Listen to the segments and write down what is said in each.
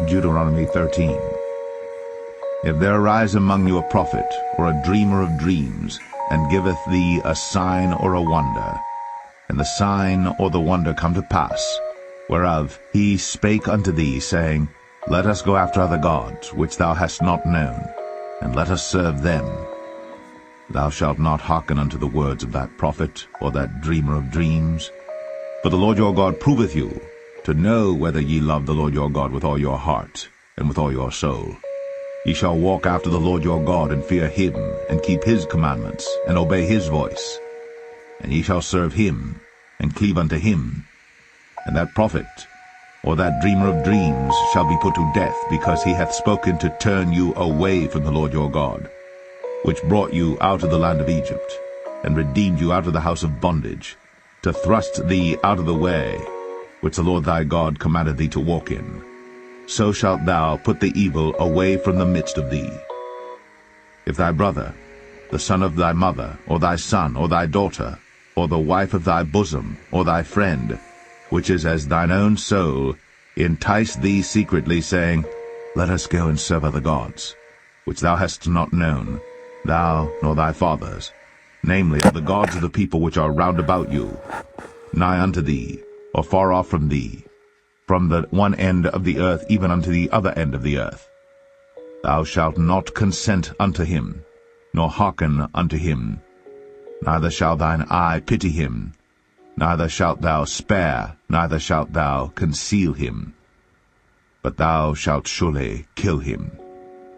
Deuteronomy 13. If there arise among you a prophet, or a dreamer of dreams, and giveth thee a sign or a wonder, and the sign or the wonder come to pass, whereof he spake unto thee, saying, Let us go after other gods, which thou hast not known, and let us serve them. Thou shalt not hearken unto the words of that prophet, or that dreamer of dreams. For the Lord your God proveth you, to know whether ye love the Lord your God with all your heart, and with all your soul. Ye shall walk after the Lord your God, and fear him, and keep his commandments, and obey his voice. And ye shall serve him, and cleave unto him. And that prophet, or that dreamer of dreams, shall be put to death, because he hath spoken to turn you away from the Lord your God, which brought you out of the land of Egypt, and redeemed you out of the house of bondage, to thrust thee out of the way, which the Lord thy God commanded thee to walk in. So shalt thou put the evil away from the midst of thee. If thy brother, the son of thy mother, or thy son, or thy daughter, or the wife of thy bosom, or thy friend, which is as thine own soul, entice thee secretly, saying, Let us go and serve other gods, which thou hast not known, thou nor thy fathers, namely, the gods of the people which are round about you, nigh unto thee, or far off from thee, from the one end of the earth even unto the other end of the earth. Thou shalt not consent unto him, nor hearken unto him, neither shall thine eye pity him, neither shalt thou spare, neither shalt thou conceal him. But thou shalt surely kill him.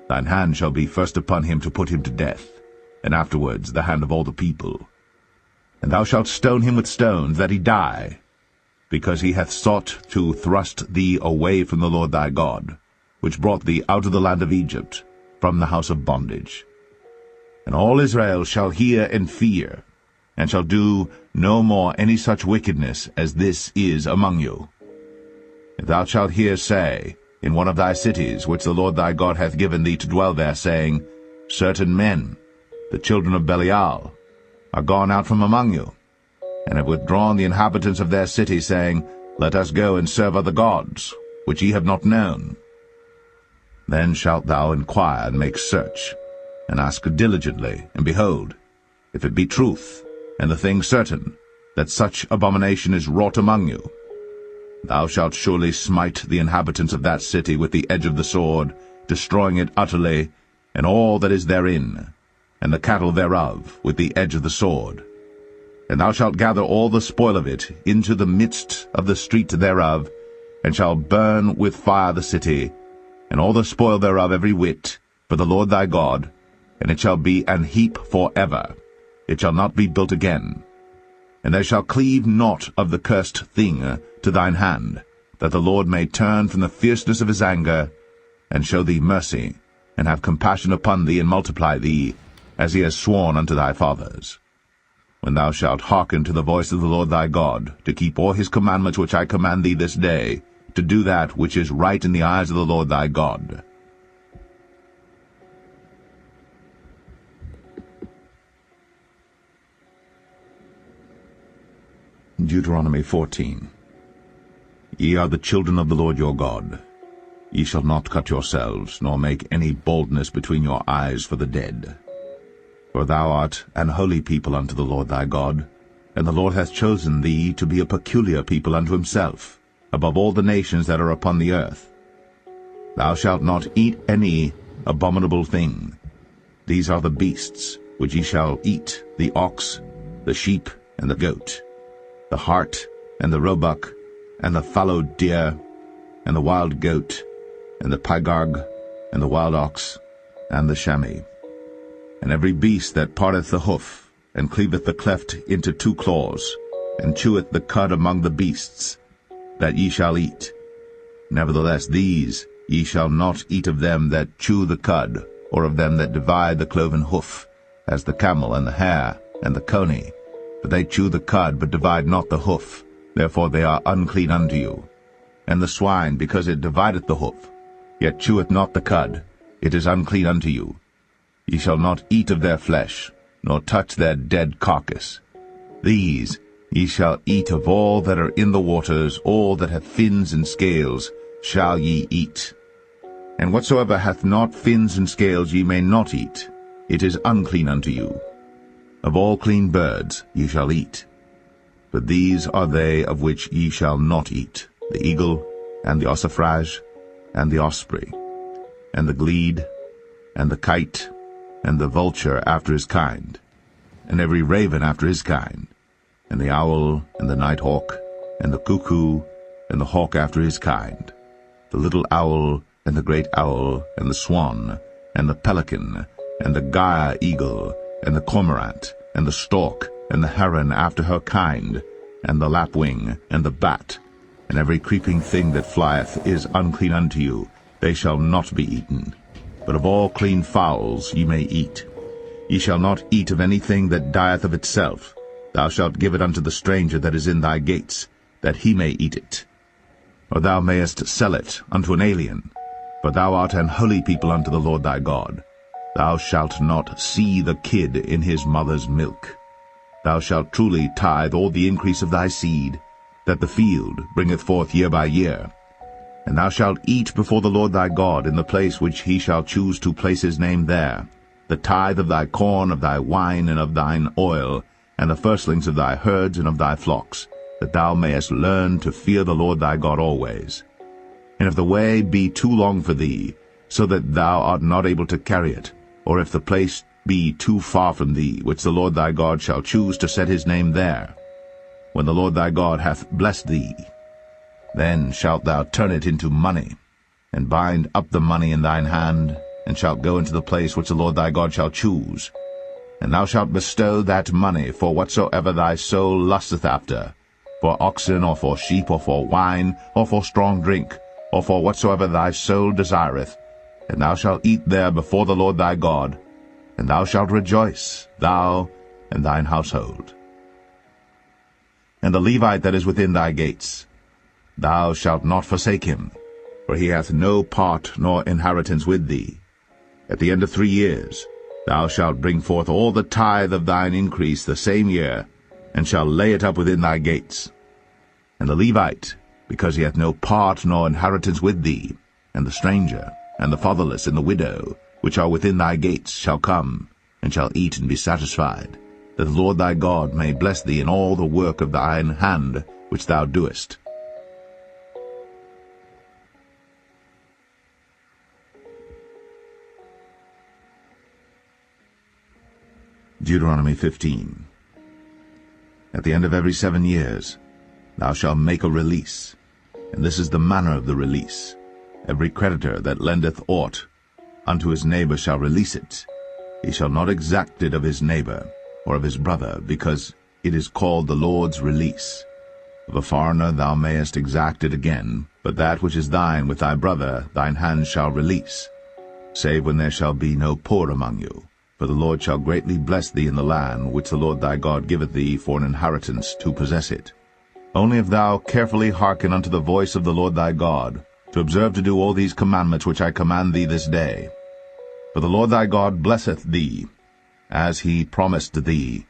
Thine hand shall be first upon him to put him to death, and afterwards the hand of all the people. And thou shalt stone him with stones, that he die, because he hath sought to thrust thee away from the Lord thy God, which brought thee out of the land of Egypt, from the house of bondage. And all Israel shall hear and fear, and shall do no more any such wickedness as this is among you. If thou shalt hear say, in one of thy cities, which the Lord thy God hath given thee to dwell there, saying, Certain men, the children of Belial, are gone out from among you, and have withdrawn the inhabitants of their city, saying, Let us go and serve other gods, which ye have not known. Then shalt thou inquire and make search, and ask diligently, and behold, if it be truth, and the thing certain, that such abomination is wrought among you, thou shalt surely smite the inhabitants of that city with the edge of the sword, destroying it utterly, and all that is therein, and the cattle thereof, with the edge of the sword. And thou shalt gather all the spoil of it into the midst of the street thereof, and shalt burn with fire the city, and all the spoil thereof every whit, for the Lord thy God, and it shall be an heap for ever. It shall not be built again. And there shall cleave naught of the cursed thing to thine hand, that the Lord may turn from the fierceness of his anger, and show thee mercy, and have compassion upon thee, and multiply thee, as he has sworn unto thy fathers. When thou shalt hearken to the voice of the Lord thy God, to keep all his commandments which I command thee this day, to do that which is right in the eyes of the Lord thy God. Deuteronomy 14. Ye are the children of the Lord your God. Ye shall not cut yourselves, nor make any boldness between your eyes for the dead. For thou art an holy people unto the Lord thy God, and the Lord hath chosen thee to be a peculiar people unto himself, above all the nations that are upon the earth. Thou shalt not eat any abominable thing. These are the beasts which ye shall eat, the ox, the sheep, and the goat, the hart, and the roebuck, and the fallow deer, and the wild goat, and the pygarg, and the wild ox, and the chamois. And every beast that parteth the hoof, and cleaveth the cleft into two claws, and cheweth the cud among the beasts, that ye shall eat. Nevertheless these ye shall not eat of them that chew the cud, or of them that divide the cloven hoof, as the camel, and the hare, and the coney. For they chew the cud, but divide not the hoof, therefore they are unclean unto you. And the swine, because it divideth the hoof, yet cheweth not the cud, it is unclean unto you. Ye shall not eat of their flesh, nor touch their dead carcass. These ye shall eat of all that are in the waters, all that have fins and scales shall ye eat. And whatsoever hath not fins and scales ye may not eat, it is unclean unto you. Of all clean birds ye shall eat. But these are they of which ye shall not eat, the eagle, and the ossifrage, and the osprey, and the glede, and the kite, and the vulture after his kind, and every raven after his kind, and the owl, and the night hawk, and the cuckoo, and the hawk after his kind, the little owl, and the great owl, and the swan, and the pelican, and the gyre eagle, and the cormorant, and the stork, and the heron after her kind, and the lapwing, and the bat, and every creeping thing that flieth is unclean unto you, they shall not be eaten. But of all clean fowls ye may eat. Ye shall not eat of anything that dieth of itself. Thou shalt give it unto the stranger that is in thy gates, that he may eat it. Or thou mayest sell it unto an alien, for thou art an holy people unto the Lord thy God. Thou shalt not see the kid in his mother's milk. Thou shalt truly tithe all the increase of thy seed, that the field bringeth forth year by year. And thou shalt eat before the Lord thy God in the place which he shall choose to place his name there, the tithe of thy corn, of thy wine, and of thine oil, and the firstlings of thy herds and of thy flocks, that thou mayest learn to fear the Lord thy God always. And if the way be too long for thee, so that thou art not able to carry it, or if the place be too far from thee, which the Lord thy God shall choose to set his name there, when the Lord thy God hath blessed thee, then shalt thou turn it into money, and bind up the money in thine hand, and shalt go into the place which the Lord thy God shall choose. And thou shalt bestow that money for whatsoever thy soul lusteth after, for oxen, or for sheep, or for wine, or for strong drink, or for whatsoever thy soul desireth, and thou shalt eat there before the Lord thy God, and thou shalt rejoice, thou and thine household. And the Levite that is within thy gates, thou shalt not forsake him, for he hath no part nor inheritance with thee. At the end of 3 years thou shalt bring forth all the tithe of thine increase the same year, and shalt lay it up within thy gates. And the Levite, because he hath no part nor inheritance with thee, and the stranger, and the fatherless, and the widow, which are within thy gates, shall come, and shall eat and be satisfied, that the Lord thy God may bless thee in all the work of thine hand which thou doest. Deuteronomy 15. At the end of every 7 years thou shalt make a release, and this is the manner of the release. Every creditor that lendeth aught unto his neighbor shall release it. He shall not exact it of his neighbor, or of his brother, because it is called the Lord's release. Of a foreigner thou mayest exact it again, but that which is thine with thy brother thine hand shall release, save when there shall be no poor among you. For the Lord shall greatly bless thee in the land which the Lord thy God giveth thee for an inheritance to possess it. Only if thou carefully hearken unto the voice of the Lord thy God, to observe to do all these commandments which I command thee this day. For the Lord thy God blesseth thee, as he promised thee,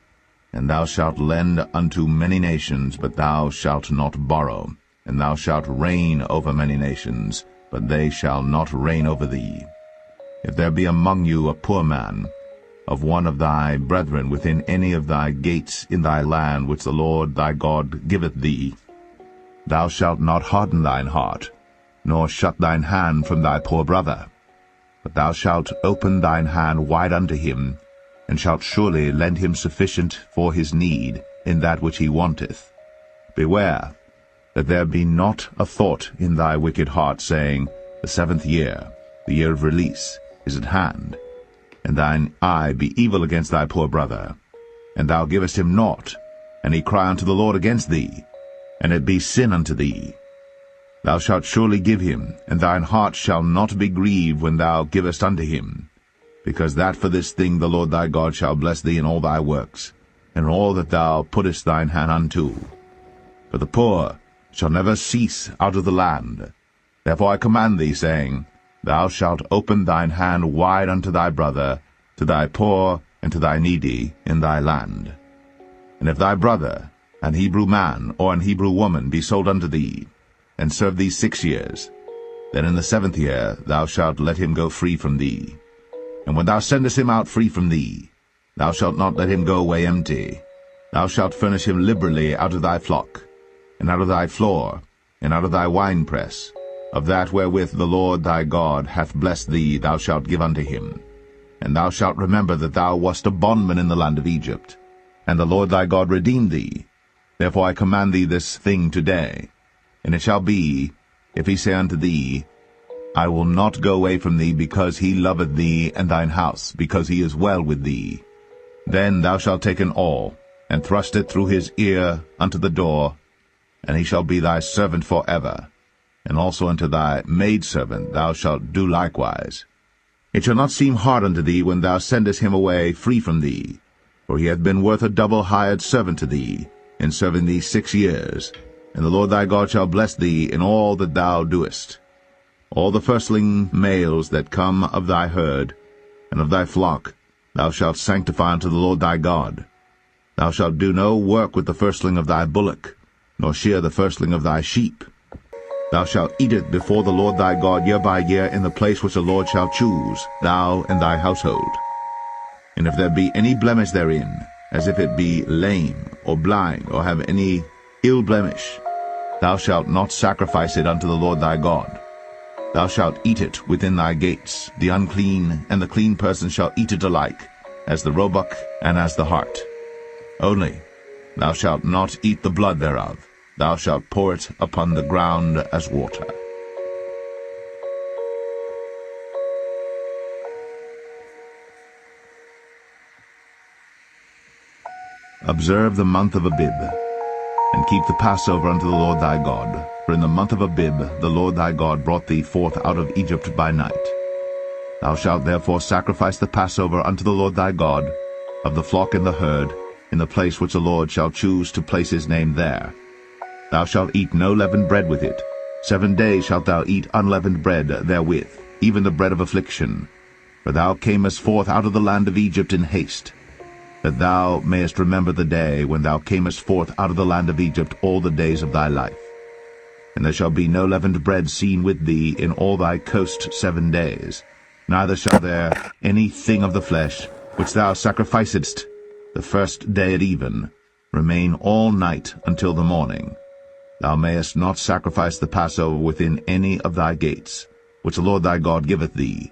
and thou shalt lend unto many nations, but thou shalt not borrow, and thou shalt reign over many nations, but they shall not reign over thee. If there be among you a poor man, of one of thy brethren within any of thy gates in thy land which the Lord thy God giveth thee, thou shalt not harden thine heart, nor shut thine hand from thy poor brother, but thou shalt open thine hand wide unto him, and shalt surely lend him sufficient for his need in that which he wanteth. Beware that there be not a thought in thy wicked heart, saying, The 7th year, the year of release, is at hand, and thine eye be evil against thy poor brother, and thou givest him naught, and he cry unto the Lord against thee, and it be sin unto thee. Thou shalt surely give him, and thine heart shall not be grieved when thou givest unto him, because that for this thing the Lord thy God shall bless thee in all thy works, and all that thou puttest thine hand unto. For the poor shall never cease out of the land. Therefore I command thee, saying, Thou shalt open thine hand wide unto thy brother, to thy poor and to thy needy in thy land. And if thy brother, an Hebrew man or an Hebrew woman, be sold unto thee, and serve thee 6 years, Then in the 7th year thou shalt let him go free from thee. And when thou sendest him out free from thee, thou shalt not let him go away empty. Thou shalt furnish him liberally out of thy flock, and out of thy floor, and out of thy winepress. Of that wherewith the Lord thy God hath blessed thee thou shalt give unto him. And thou shalt remember that thou wast a bondman in the land of Egypt, and the Lord thy God redeemed thee. Therefore I command thee this thing today. And it shall be, if he say unto thee, I will not go away from thee, because he loveth thee and thine house, because he is well with thee, then thou shalt take an awl, and thrust it through his ear unto the door, and he shall be thy servant for ever. And also unto thy maidservant thou shalt do likewise. It shall not seem hard unto thee when thou sendest him away free from thee, for he hath been worth a double hired servant to thee, in serving thee 6 years. And the Lord thy God shall bless thee in all that thou doest. All the firstling males that come of thy herd, and of thy flock, thou shalt sanctify unto the Lord thy God. Thou shalt do no work with the firstling of thy bullock, nor shear the firstling of thy sheep. Thou shalt eat it before the Lord thy God year by year in the place which the Lord shall choose, thou and thy household. And if there be any blemish therein, as if it be lame, or blind, or have any ill blemish, thou shalt not sacrifice it unto the Lord thy God. Thou shalt eat it within thy gates. The unclean and the clean person shall eat it alike, as the roebuck and as the hart. Only thou shalt not eat the blood thereof. Thou shalt pour it upon the ground as water. Observe the month of Abib, and keep the Passover unto the Lord thy God. For in the month of Abib the Lord thy God brought thee forth out of Egypt by night. Thou shalt therefore sacrifice the Passover unto the Lord thy God, of the flock and the herd, in the place which the Lord shall choose to place his name there. Thou shalt eat no leavened bread with it. 7 days shalt thou eat unleavened bread therewith, even the bread of affliction. For thou camest forth out of the land of Egypt in haste, that thou mayest remember the day when thou camest forth out of the land of Egypt all the days of thy life. And there shall be no leavened bread seen with thee in all thy coast 7 days, neither shall there any thing of the flesh, which thou sacrificedst the first day at even, remain all night until the morning. Thou mayest not sacrifice the Passover within any of thy gates, which the Lord thy God giveth thee.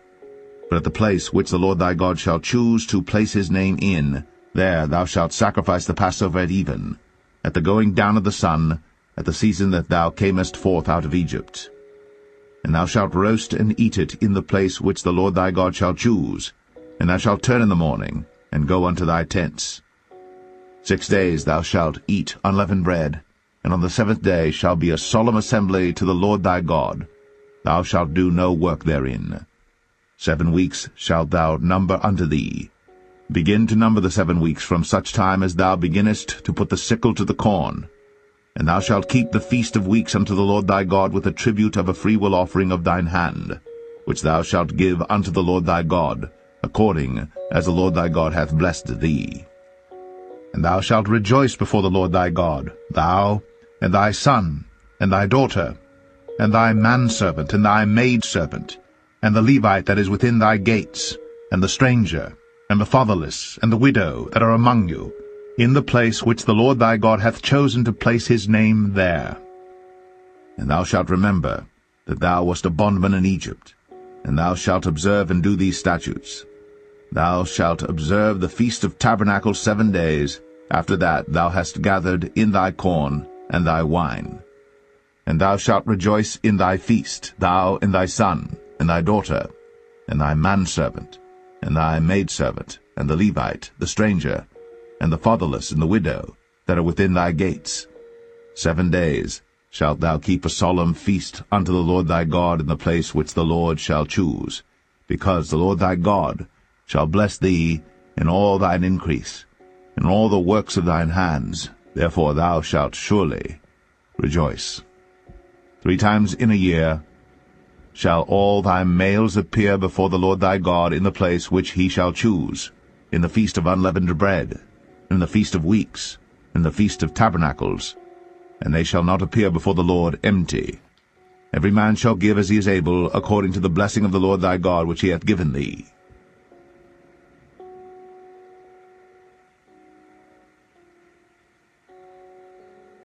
But at the place which the Lord thy God shall choose to place his name in, there thou shalt sacrifice the Passover at even, at the going down of the sun, at the season that thou camest forth out of Egypt. And thou shalt roast and eat it in the place which the Lord thy God shall choose, and thou shalt turn in the morning, and go unto thy tents. 6 days thou shalt eat unleavened bread, and on the 7th day shall be a solemn assembly to the Lord thy God. Thou shalt do no work therein. 7 weeks shalt thou number unto thee. Begin to number the 7 weeks from such time as thou beginnest to put the sickle to the corn. And thou shalt keep the feast of weeks unto the Lord thy God with a tribute of a freewill offering of thine hand, which thou shalt give unto the Lord thy God, according as the Lord thy God hath blessed thee. And thou shalt rejoice before the Lord thy God, thou, and thy son, and thy daughter, and thy manservant, and thy maidservant, and the Levite that is within thy gates, and the stranger, and the fatherless, and the widow that are among you, in the place which the Lord thy God hath chosen to place his name there. And thou shalt remember that thou wast a bondman in Egypt, and thou shalt observe and do these statutes. Thou shalt observe the Feast of Tabernacles 7 days. After that thou hast gathered in thy corn and thy wine. And thou shalt rejoice in thy feast, thou and thy son, and thy daughter, and thy manservant, and thy maidservant, and the Levite, the stranger, and the fatherless, and the widow, that are within thy gates. 7 days shalt thou keep a solemn feast unto the Lord thy God in the place which the Lord shall choose, because the Lord thy God shall bless thee in all thine increase, in all the works of thine hands. Therefore thou shalt surely rejoice. 3 times in a year shall all thy males appear before the Lord thy God in the place which he shall choose, in the feast of unleavened bread, in the feast of weeks, in the feast of tabernacles, and they shall not appear before the Lord empty. Every man shall give as he is able, according to the blessing of the Lord thy God which he hath given thee.